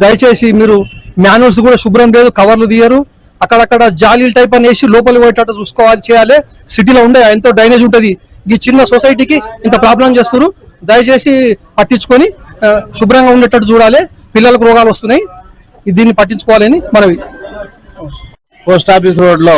దయచేసి మీరు మాన్యువల్స్ కూడా శుభ్రం లేదు, కవర్లు తీయరు, అక్కడక్కడ జాలీలు టైప్ అని వేసి లోపలికి పోయేటట్టు చూసుకోవాలి, చేయాలి. సిటీలో ఉండే ఎంతో డ్రైనేజ్ ఉంటుంది, ఈ చిన్న సొసైటీకి ఇంత ప్రాబ్లం చేస్తారు. దయచేసి పట్టించుకొని శుభ్రంగా ఉండేటట్టు చూడాలి, పిల్లలకు రోగాలు వస్తున్నాయి, దీన్ని పట్టించుకోవాలని మనవి. పోస్ట్ ఆఫీస్ రోడ్ లో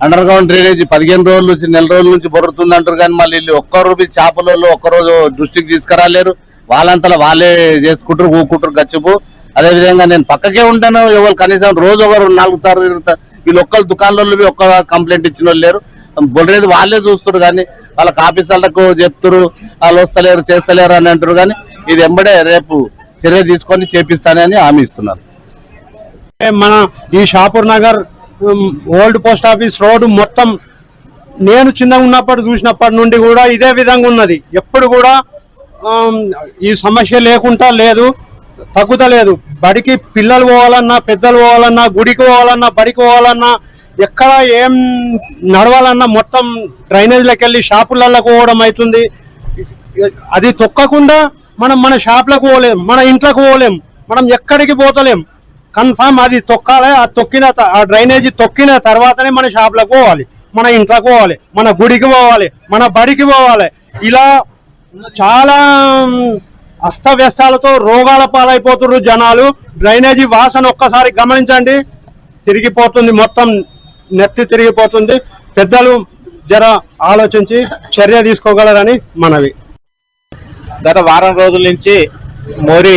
అండర్ గ్రౌండ్ డ్రైనేజ్ 15 రోజుల నుంచి నెల రోజుల నుంచి బొరుతుంది అంటారు, కానీ మళ్ళీ ఒక్కరు చేపలలో ఒక్కరోజు దృష్టికి తీసుకురాలేరు. వాళ్ళంతా వాళ్ళే చేసుకుంటారు, ఊకుంటారు గచ్చిపు. అదే విధంగా నేను పక్కకే ఉంటాను, ఎవరు కనీసం రోజు ఒకరు 4 సార్లు తిరుగుతారు. వీళ్ళు ఒక్కరు దుకాణంలో ఒక్క కంప్లైంట్ ఇచ్చిన వాళ్ళు లేరు, బొర్రేది వాళ్ళే చూస్తారు. కానీ వాళ్ళకి ఆఫీసర్లకు చెప్తారు, వాళ్ళు వస్తలేరు చేస్తలేరు అని అంటారు. కానీ ఇది వెంబడే రేపు చర్య తీసుకొని చేపిస్తానని హామీ ఇస్తున్నారు. మన ఈ Shapur Nagar old post office road మొత్తం నేను చిన్నగా ఉన్నప్పుడు చూసినప్పటి నుండి కూడా ఇదే విధంగా ఉన్నది. ఎప్పుడు కూడా ఈ సమస్య లేకుండా లేదు, తగ్గుతలేదు. బడికి పిల్లలు పోవాలన్నా, పెద్దలు పోవాలన్నా, గుడికి పోవాలన్నా, బడికి పోవాలన్నా, ఎక్కడ ఏం నడవాలన్నా మొత్తం డ్రైనేజ్లకు వెళ్ళి షాపులకు పోవడం అవుతుంది. అది తొక్కకుండా మనం మన షాపులకు పోలేం, మన ఇంట్లోకి పోలేం, మనం ఎక్కడికి పోతలేం. కన్ఫామ్ అది తొక్కాలి. ఆ డ్రైనేజీ తొక్కిన తర్వాతనే మన షాపులకు పోవాలి, మన ఇంట్లోకి పోవాలి, మన గుడికి పోవాలి, మన బడికి పోవాలి. ఇలా చాలా అస్తవ్యస్తాలతో రోగాల పాలైపోతున్నారు జనాలు. డ్రైనేజీ వాసన ఒక్కసారి గమనించండి, తిరిగిపోతుంది, మొత్తం నెత్తి తిరిగిపోతుంది. పెద్దలు జర ఆలోచించి చర్య తీసుకోగలరని మనవి. గత వారం రోజుల నుంచి మోరీ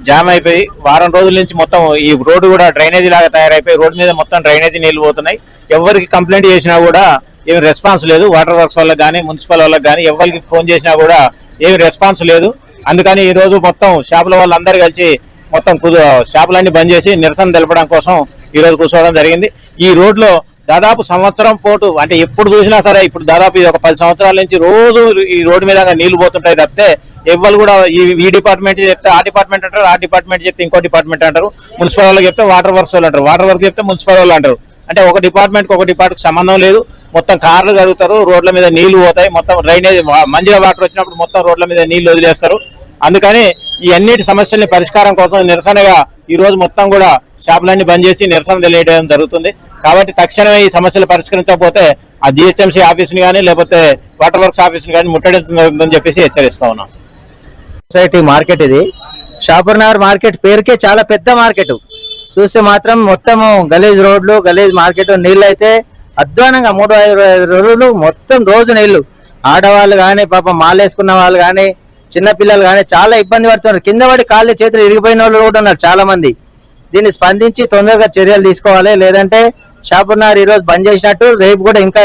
జామ్ అయిపోయి, వారం రోజుల నుంచి మొత్తం ఈ రోడ్డు కూడా డ్రైనేజీ లాగా తయారైపోయి, రోడ్డు మీద మొత్తం డ్రైనేజీ నీళ్లు పోతున్నాయి. ఎవరికి కంప్లైంట్ చేసినా కూడా ఏమి రెస్పాన్స్ లేదు. వాటర్ వర్క్స్ వాళ్ళకి కానీ, మున్సిపల్ వాళ్ళకి కానీ ఎవరికి ఫోన్ చేసినా కూడా ఏమి రెస్పాన్స్ లేదు. అందుకని ఈ రోజు మొత్తం షాపుల వాళ్ళందరూ కలిసి మొత్తం షాపులన్నీ బంద్ చేసి నిరసన తెలపడం కోసం ఈ రోజు కూర్చోవడం జరిగింది. ఈ రోడ్లో దాదాపు సంవత్సరం పోటు, అంటే ఎప్పుడు చూసినా సరే, ఇప్పుడు దాదాపు ఇది ఒక 10 సంవత్సరాల నుంచి రోజు ఈ రోడ్డు మీద నీళ్లు పోతుంటాయి తప్పితే ఎవరు కూడా ఈ డిపార్ట్మెంట్ చెప్తే ఆ డిపార్ట్మెంట్ అంటారు, ఆ డిపార్ట్మెంట్ చెప్తే ఇంకో డిపార్ట్మెంట్ అంటారు, మున్సిపల్ వాళ్ళకి చెప్తే వాటర్ వర్క్స్ వాళ్ళు అంటారు, వాటర్ వర్క్ చెప్తే మున్సిపల్ వాళ్ళు అంటారు. అంటే ఒక డిపార్ట్మెంట్కి ఒక డిపార్ట్మెంట్కి సంబంధం లేదు. మొత్తం కార్లు కడుగుతారు, రోడ్ల మీద నీళ్లు పోతాయి, మొత్తం డ్రైనేజ్ మంచిగా వాటర్ వచ్చినప్పుడు మొత్తం రోడ్ల మీద నీళ్లు వదిలేస్తారు. అందుకని ఈ అన్నిటి సమస్యల్ని పరిష్కారం కోసం నిరసనగా ఈ రోజు మొత్తం కూడా షాపులన్నీ బంద్ చేసి నిరసన తెలియడం జరుగుతుంది. కాబట్టి తక్షణమే ఈ సమస్యలు పరిష్కరించకపోతే ఆ జిహెచ్ఎంసీ ఆఫీస్ని కానీ లేకపోతే వాటర్ వర్క్స్ ఆఫీస్ని కానీ ముట్టడిందని చెప్పేసి హెచ్చరిస్తా ఉన్నాం. సొసైటీ మార్కెట్ ఇది. షాపూర్ నగర్ మార్కెట్ పేరుకే చాలా పెద్ద మార్కెట్, చూస్తే మాత్రం మొత్తము గలీజ్ రోడ్లు, గలీజ్ మార్కెట్. నీళ్ళు అయితే అధ్వానంగా 3-5 రోజులు మొత్తం రోజు నీళ్లు. ఆడవాళ్ళు కానీ, పాపం మాలేసుకున్న వాళ్ళు కానీ, చిన్నపిల్లలు కానీ చాలా ఇబ్బంది పడుతున్నారు. కింద పడి కాళ్ళు చేతులు ఇరిగిపోయిన వాళ్ళు కూడా ఉన్నారు చాలా మంది. దీన్ని స్పందించి తొందరగా చర్యలు తీసుకోవాలి, లేదంటే షాపూర్ నగర్ ఈరోజు బంద్ చేసినట్టు రేపు కూడా ఇంకా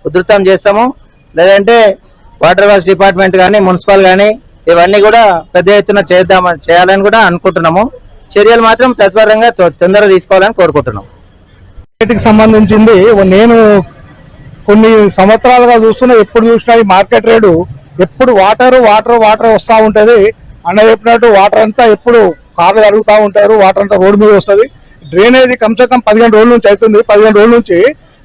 ఉధృతం చేస్తాము. లేదంటే వాటర్ వర్క్స్ డిపార్ట్మెంట్ కానీ, మున్సిపల్ కానీ ఇవన్నీ కూడా పెద్ద ఎత్తున చేయాలని కూడా అనుకుంటున్నాము. చర్యలు మాత్రం తత్వరంగా తొందరగా తీసుకోవాలని కోరుకుంటున్నాం. మార్కెట్కి సంబంధించింది నేను కొన్ని సంవత్సరాలుగా చూస్తున్నా, ఎప్పుడు చూసినా ఈ మార్కెట్ రేటు ఎప్పుడు వాటర్ వస్తూ ఉంటుంది. అన్న చెప్పినట్టు వాటర్ అంతా ఎప్పుడు కార్లు అడుగుతూ ఉంటారు, వాటర్ అంతా రోడ్డు మీద వస్తుంది. డ్రైనేజీ కమ్సే కమ్ 15 రోజుల నుంచి అవుతుంది. 15 రోజుల నుంచి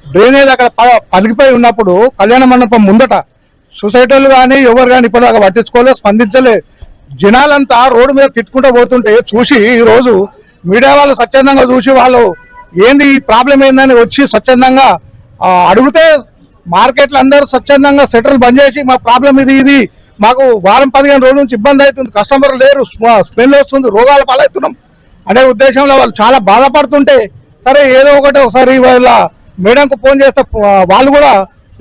డ్రైనేజ్ అక్కడ పలిగిపోయి ఉన్నప్పుడు కళ్యాణ మండపం ముందట సొసైటీలు కానీ ఎవరు కానీ ఇప్పటిదాకా పట్టించుకోలేదు, స్పందించలేదు. జనాలంతా రోడ్డు మీద తిట్టుకుంటూ పోతుంటే చూసి ఈరోజు మీడియా వాళ్ళు స్వచ్ఛందంగా చూసి వాళ్ళు ఏంది ఈ ప్రాబ్లం ఏందని వచ్చి స్వచ్ఛందంగా అడిగితే మార్కెట్లు అందరూ స్వచ్ఛందంగా సెటర్లు బంద్ చేసి మా ప్రాబ్లం ఇది మాకు వారం 15 రోజుల నుంచి ఇబ్బంది అవుతుంది, కస్టమర్లు లేరు, స్మెల్ వస్తుంది, రోగాల పాలవుతున్నాం అనే ఉద్దేశంలో వాళ్ళు చాలా బాధపడుతుంటే, సరే ఏదో ఒకసారి వాళ్ళ మేడంకు ఫోన్ చేస్తే వాళ్ళు కూడా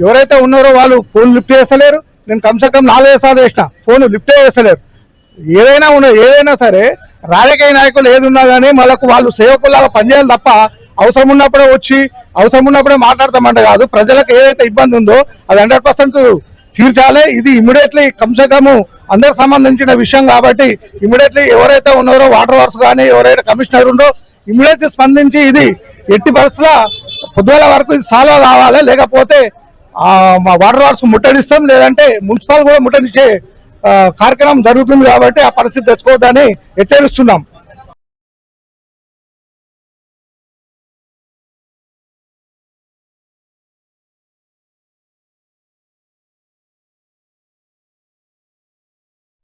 ఎవరైతే ఉన్నారో వాళ్ళు ఫోన్ లిఫ్ట్ చేస్తలేరు. నేను కమ్సే కమ్ 4 సార్లు చేసిన, ఫోన్ లిఫ్టే చేస్తలేరు. ఏదైనా సరే రాజకీయ నాయకులు ఏది ఉన్నా కానీ వాళ్ళకు వాళ్ళు సేవకులాగా పనిచేయాలి తప్ప అవసరం ఉన్నప్పుడే వచ్చి అవసరం ఉన్నప్పుడే మాట్లాడతామంట కాదు. ప్రజలకు ఏదైతే ఇబ్బంది ఉందో అది 100% తీర్చాలి. ఇది ఇమీడియట్లీ కమ్సే కమ్ అందరికి సంబంధించిన విషయం కాబట్టి ఇమీడియట్లీ ఎవరైతే ఉన్నారో వాటర్ వర్క్స్ కానీ ఎవరైతే కమిషనర్ ఉందో ఇమీడియట్లీ స్పందించి ఇది ఎట్టి పరిస్థితుల పొద్దుగల వరకు ఇది సాల్వ్ కావాలి, లేకపోతే మా వాటర్ వర్క్స్ ముట్టడిస్తాం, లేదంటే మున్సిపల్ కూడా ముట్టడిచ్చే కార్యక్రమం జరుగుతుంది. కాబట్టి ఆ పరిస్థితి తెచ్చుకోవద్దని హెచ్చరిస్తున్నాం.